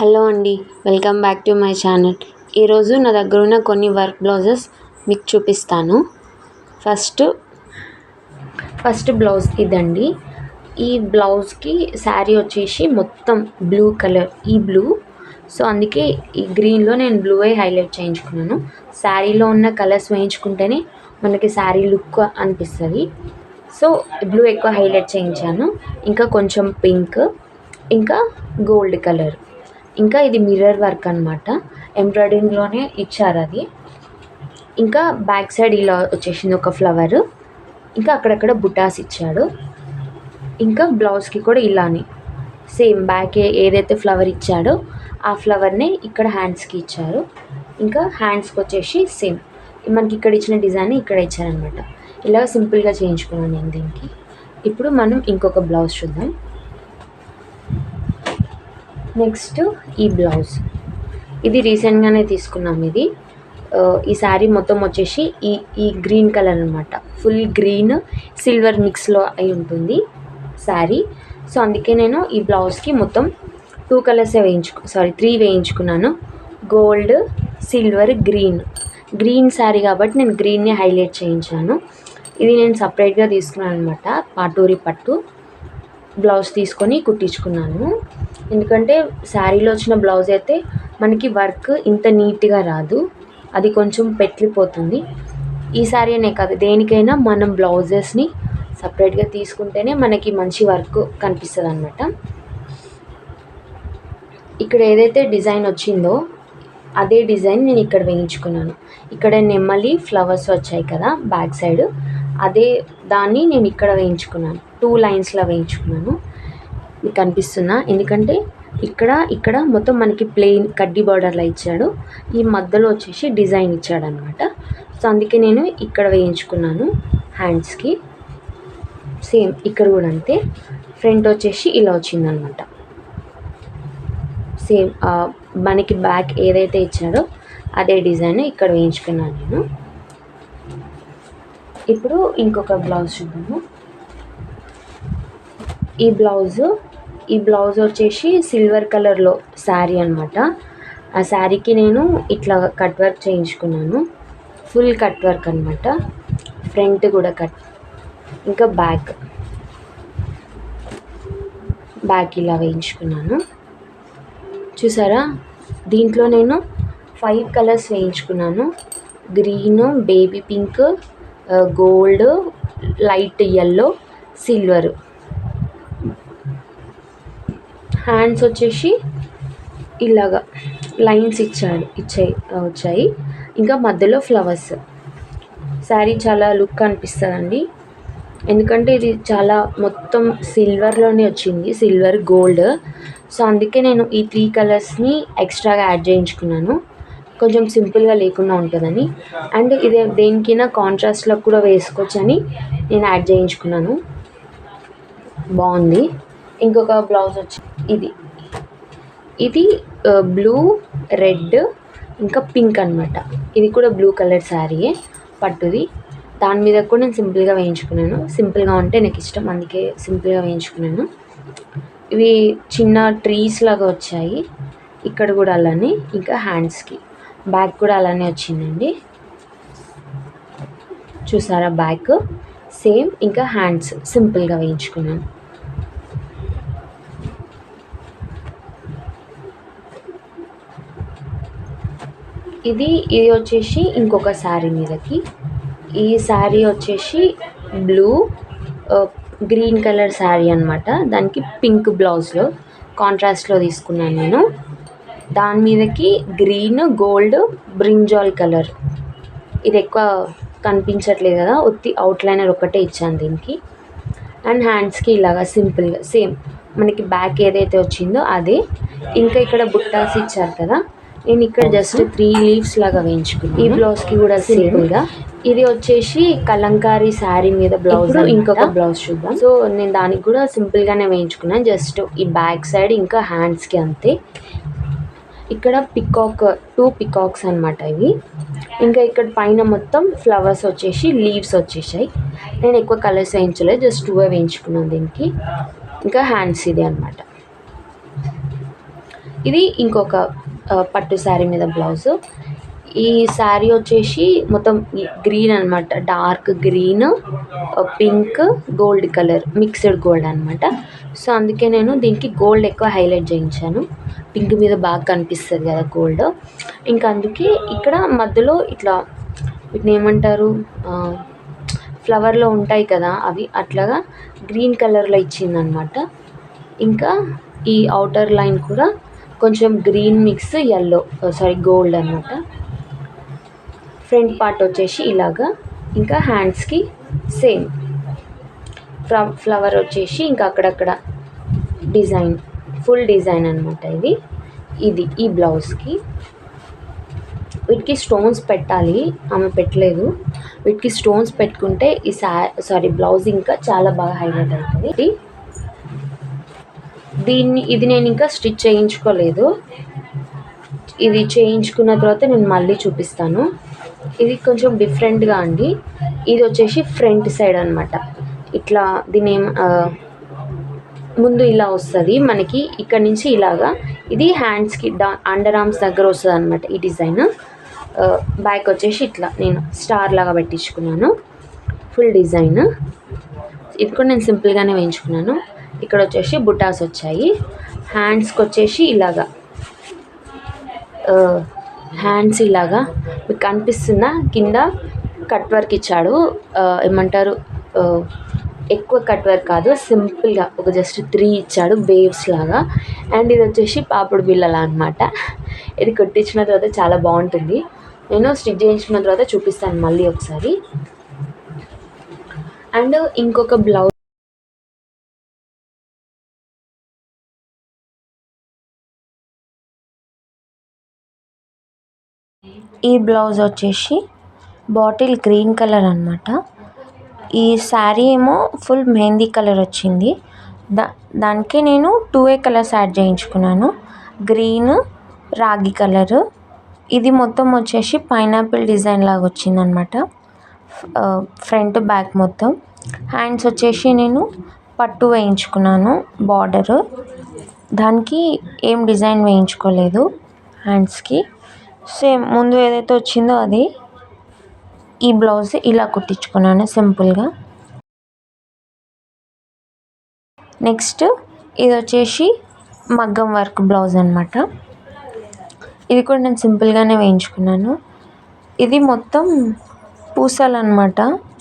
Hello అండి, welcome back to my channel. ఈరోజు నా దగ్గర ఉన్న కొన్ని వర్క్ బ్లౌజెస్ మీకు చూపిస్తాను. ఫస్ట్ బ్లౌజ్ ఇదండి. ఈ బ్లౌజ్కి శారీ వచ్చేసి మొత్తం బ్లూ కలర్, ఈ బ్లూ. సో అందుకే ఈ గ్రీన్లో నేను బ్లూవే హైలైట్ చేయించుకున్నాను. శారీలో ఉన్న కలర్స్ వేయించుకుంటేనే మనకి శారీ లుక్ అనిపిస్తుంది. సో బ్లూ ఎక్కువ హైలైట్ చేయించాను. ఇంకా కొంచెం పింక్, ఇంకా గోల్డ్ కలర్, ఇంకా ఇది మిర్రర్ వర్క్ అనమాట. ఎంబ్రాయిడరింగ్లోనే ఇచ్చారు అది. ఇంకా బ్యాక్ సైడ్ ఇలా వచ్చేసింది ఒక ఫ్లవర్. ఇంకా అక్కడక్కడ బుటాస్ ఇచ్చాడు. ఇంకా బ్లౌజ్కి కూడా ఇలానే సేమ్ బ్యాక్ ఏదైతే ఫ్లవర్ ఇచ్చాడో ఆ ఫ్లవర్నే ఇక్కడ హ్యాండ్స్కి ఇచ్చారు. ఇంకా హ్యాండ్స్కి వచ్చేసి సేమ్ మనకి ఇక్కడ ఇచ్చిన డిజైన్ ఇక్కడ ఇచ్చారనమాట. ఇలా సింపుల్గా చేయించుకున్నాను నేను దీనికి. ఇప్పుడు మనం ఇంకొక బ్లౌజ్ చూద్దాం. నెక్స్ట్ ఈ బ్లౌజ్, ఇది రీసెంట్గానే తీసుకున్నాం. ఈ శారీ మొత్తం వచ్చేసి ఈ గ్రీన్ కలర్ అనమాట. ఫుల్ గ్రీన్ సిల్వర్ మిక్స్లో అయి ఉంటుంది శారీ. సో అందుకే నేను ఈ బ్లౌజ్కి మొత్తం 2 కలర్సే 3 వేయించుకున్నాను. గోల్డ్, సిల్వర్, గ్రీన్ శారీ కాబట్టి నేను గ్రీన్నే హైలైట్ చేయించాను. ఇది నేను సపరేట్గా తీసుకున్నాను అనమాట. పాటూరి పట్టు బ్లౌజ్ తీసుకొని కుట్టించుకున్నాను. ఎందుకంటే శారీలో వచ్చిన బ్లౌజ్ అయితే మనకి వర్క్ ఇంత నీట్గా రాదు, అది కొంచెం పెట్టిపోతుంది. ఈ శారీ అనే కాదు, దేనికైనా మనం బ్లౌజెస్ని సపరేట్గా తీసుకుంటేనే మనకి మంచి వర్క్ కనిపిస్తుంది అనమాట. ఇక్కడ ఏదైతే డిజైన్ వచ్చిందో అదే డిజైన్ నేను ఇక్కడ వేయించుకున్నాను. ఇక్కడ నెమలి ఫ్లవర్స్ వచ్చాయి కదా బ్యాక్ సైడ్, అదే దాన్ని నేను ఇక్కడ వేయించుకున్నాను. 2 లైన్స్లో వేయించుకున్నాను. మీకు కనిపిస్తుందా? ఎందుకంటే ఇక్కడ మొత్తం మనకి ప్లెయిన్ కడ్డీ బార్డర్లా ఇచ్చాడు. ఈ మధ్యలో వచ్చేసి డిజైన్ ఇచ్చాడు అనమాట. సో అందుకే నేను ఇక్కడ వేయించుకున్నాను హ్యాండ్స్కి. సేమ్ ఇక్కడ కూడా అంతే. ఫ్రంట్ వచ్చేసి ఇలా వచ్చిందనమాట. సేమ్ మనకి బ్యాక్ ఏదైతే ఇచ్చాడో అదే డిజైన్ ఇక్కడ వేయించుకున్నాను నేను. ఇప్పుడు ఇంకొక బ్లౌజ్ చూద్దాము. ఈ బ్లౌజ్ వచ్చేసి సిల్వర్ కలర్లో శారీ అనమాట. ఆ శారీకి నేను ఇట్లా కట్ వర్క్ చేయించుకున్నాను. ఫుల్ కట్ వర్క్ అనమాట. ఫ్రంట్ కూడా కట్, ఇంకా బ్యాక్ ఇలా వేయించుకున్నాను. చూసారా? దీంట్లో నేను 5 కలర్స్ వేయించుకున్నాను. Green, baby pink, gold, light yellow, silver. Hands వచ్చేసి ఇలాగా లైన్స్ వచ్చాయి. ఇంకా మధ్యలో ఫ్లవర్స్. శారీ చాలా లుక్ అనిపిస్తుందండి. ఎందుకంటే ఇది చాలా మొత్తం సిల్వర్లోనే వచ్చింది, సిల్వర్, గోల్డ్. సో అందుకే నేను ఈ 3 కలర్స్ని ఎక్స్ట్రాగా యాడ్ చేయించుకున్నాను, కొంచెం సింపుల్గా లేకుండా ఉంటుందని. అండ్ ఇది దేనికైనా కాంట్రాస్ట్లో కూడా వేసుకోవచ్చని నేను యాడ్ చేయించుకున్నాను. బాగుంది. ఇంకొక బ్లౌజ్ వచ్చి ఇది బ్లూ, రెడ్, ఇంకా పింక్ అనమాట. ఇది కూడా బ్లూ కలర్ శారీయే, పట్టుది. దాని మీద కూడా నేను సింపుల్గా వేయించుకున్నాను. సింపుల్గా ఉంటే నాకు ఇష్టం, అందుకే సింపుల్గా వేయించుకున్నాను. ఇవి చిన్న ట్రీస్ లాగా వచ్చాయి. ఇక్కడ కూడా అలానే. ఇంకా హ్యాండ్స్కి బ్యాక్ కూడా అలానే వచ్చిందండి. చూసారా? Back same. ఇంకా హ్యాండ్స్ సింపుల్గా వేయించుకున్నాను. ఇది వచ్చేసి ఇంకొక శారీ మీదకి. ఈ శారీ వచ్చేసి బ్లూ, గ్రీన్ కలర్ శారీ అనమాట. దానికి పింక్ బ్లౌజ్లో కాంట్రాస్ట్లో తీసుకున్నాను నేను. దాని మీదకి గ్రీన్, గోల్డ్, బ్రింజాల్ కలర్. ఇది ఎక్కువ కనిపించట్లేదు కదా, ఒత్తి అవుట్లైనర్ ఒకటే ఇచ్చాను దీనికి. అండ్ హ్యాండ్స్కి ఇలాగా సింపుల్గా సేమ్ మనకి బ్యాక్ ఏదైతే వచ్చిందో అదే. ఇంకా ఇక్కడ బుట్టాస్ ఇచ్చారు కదా, నేను ఇక్కడ జస్ట్ 3 లీవ్స్ లాగా వేయించుకున్నాను. ఈ బ్లౌజ్కి కూడా సింపుల్గా. ఇది వచ్చేసి కలంకారీ శారీ మీద బ్లౌజ్. ఇంకొక బ్లౌజ్ చూద్దాం. సో నేను దానికి కూడా సింపుల్గానే వేయించుకున్నాను, జస్ట్ ఈ బ్యాక్ సైడ్ ఇంకా హ్యాండ్స్కి అంతే. ఇక్కడ 2 పికాక్స్ అనమాట ఇవి. ఇంకా ఇక్కడ పైన మొత్తం ఫ్లవర్స్ వచ్చేసి లీవ్స్ వచ్చేసాయి. నేను ఎక్కువ కలర్స్ వేయించలేదు, జస్ట్ 2 వేయించుకున్నాను దీనికి. ఇంకా హ్యాండ్స్ ఇది అనమాట. ఇది ఇంకొక పట్టు శారీ మీద బ్లౌజు. ఈ శారీ వచ్చేసి మొత్తం గ్రీన్ అనమాట, dark green, pink, gold colour, mixed gold అనమాట. సో అందుకే నేను దీనికి గోల్డ్ ఎక్కువ హైలైట్ చేయించాను, పింక్ మీద బాగా కనిపిస్తుంది కదా గోల్డ్. ఇంకా అందుకే ఇక్కడ మధ్యలో ఇట్లా వీటిని ఏమంటారు, ఫ్లవర్లో ఉంటాయి కదా అవి, అట్లాగా గ్రీన్ కలర్లో ఇచ్చిందనమాట. ఇంకా ఈ అవుటర్ లైన్ కూడా కొంచెం గ్రీన్ మిక్స్ గోల్డ్ అనమాట. ఫ్రంట్ పార్ట్ వచ్చేసి ఇలాగా. ఇంకా హ్యాండ్స్కి సేమ్ ఫ్లవర్ వచ్చేసి ఇంకా అక్కడక్కడ డిజైన్, ఫుల్ డిజైన్ అనమాట ఇది ఈ బ్లౌజ్కి. వీటికి స్టోన్స్ పెట్టాలి, ఆమె పెట్టలేదు. వీటికి స్టోన్స్ పెట్టుకుంటే ఈ బ్లౌజ్ ఇంకా చాలా బాగా హైలైట్ అవుతుంది. ఇది నేను ఇంకా స్టిచ్ చేయించుకోలేదు, ఇది చేయించుకున్న తర్వాత నేను మళ్ళీ చూపిస్తాను. ఇది కొంచెం డిఫరెంట్గా అండి. ఇది వచ్చేసి ఫ్రంట్ సైడ్ అనమాట. ఇట్లా దీని ముందు ఇలా వస్తుంది మనకి, ఇక్కడ నుంచి ఇలాగా. ఇది హ్యాండ్స్కి అండర్ ఆర్మ్స్ దగ్గర వస్తుంది అనమాట ఈ డిజైన్. బ్యాక్ వచ్చేసి ఇట్లా నేను స్టార్ లాగా పెట్టించుకున్నాను, ఫుల్ డిజైన్. ఇది కూడా నేను సింపుల్గానే వేయించుకున్నాను. ఇక్కడ వచ్చేసి బుటాస్ వచ్చాయి. హ్యాండ్స్కి వచ్చేసి ఇలాగా, హ్యాండ్స్ ఇలాగా మీకు కనిపిస్తుందా, కింద కట్ వర్క్ ఇచ్చాడు. ఏమంటారు, ఎక్కువ కట్ వర్క్ కాదు, సింపుల్గా ఒక జస్ట్ 3 ఇచ్చాడు వేవ్స్ లాగా. అండ్ ఇది వచ్చేసి పాపుడు బిళ్ళలా అనమాట. ఇది కుట్టించిన తర్వాత చాలా బాగుంటుంది. నేను స్టిచ్ చేయించుకున్న తర్వాత చూపిస్తాను మళ్ళీ ఒకసారి. అండ్ ఇంకొక బ్లౌజ్, ఈ బ్లౌజ్ వచ్చేసి బాటిల్ గ్రీన్ కలర్ అనమాట. ఈ శారీ ఏమో ఫుల్ మెహందీ కలర్ వచ్చింది. దానికి నేను 2 కలర్స్ యాడ్ చేయించుకున్నాను, గ్రీన్, రాగి కలరు. ఇది మొత్తం వచ్చేసి పైనాపిల్ డిజైన్ లాగా వచ్చిందనమాట, ఫ్రంట్ బ్యాక్ మొత్తం. హ్యాండ్స్ వచ్చేసి నేను పట్టు వేయించుకున్నాను బార్డరు, దానికి ఏం డిజైన్ వేయించుకోలేదు హ్యాండ్స్కి. సేమ్ ముందు ఏదైతే వచ్చిందో అది, ఈ బ్లౌజ్ ఇలా కుట్టించుకున్నాను సింపుల్గా. నెక్స్ట్ ఇది వచ్చేసి మగ్గం వర్క్ బ్లౌజ్ అనమాట. ఇది కూడా నేను సింపుల్గానే వేయించుకున్నాను. ఇది మొత్తం పూసలు అనమాట,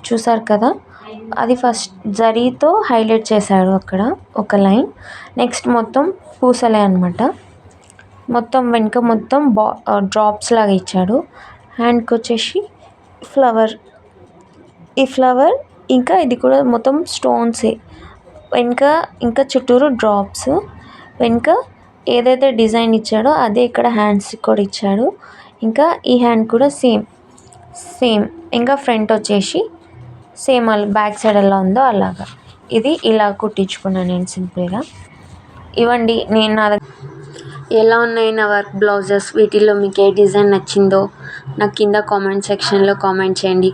చూసారు కదా. అది ఫస్ట్ జరీతో హైలైట్ చేశాడు అక్కడ ఒక లైన్. నెక్స్ట్ మొత్తం పూసలే అనమాట. మొత్తం వెనుక మొత్తం డ్రాప్స్ లాగా ఇచ్చాడు. హ్యాండ్కి వచ్చేసి ఫ్లవర్, ఈ ఫ్లవర్ ఇంకా ఇది కూడా మొత్తం స్టోన్సే. వెనుక ఇంకా చుట్టూరు డ్రాప్స్. వెనుక ఏదైతే డిజైన్ ఇచ్చాడో అదే ఇక్కడ హ్యాండ్స్కి కూడా ఇచ్చాడు. ఇంకా ఈ హ్యాండ్ కూడా సేమ్. ఇంకా ఫ్రంట్ వచ్చేసి సేమ్ బ్యాక్ సైడ్ ఎలా ఉందో అలాగా. ఇది ఇలా కుట్టించుకున్నాను నేను సింపుల్గా. ఇవ్వండి నేను ఎలా ఉన్నాయి నా వర్క్ బ్లౌజెస్. వీటిల్లో మీకు ఏ డిజైన్ నచ్చిందో నాకు కింద కామెంట్ సెక్షన్లో కామెంట్ చేయండి.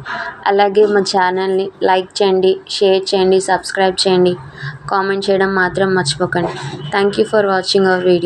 అలాగే మా ఛానల్ని లైక్ చేయండి, షేర్ చేయండి, సబ్స్క్రైబ్ చేయండి, కామెంట్ చేయడం మాత్రం మర్చిపోకండి. Thank you for watching our video.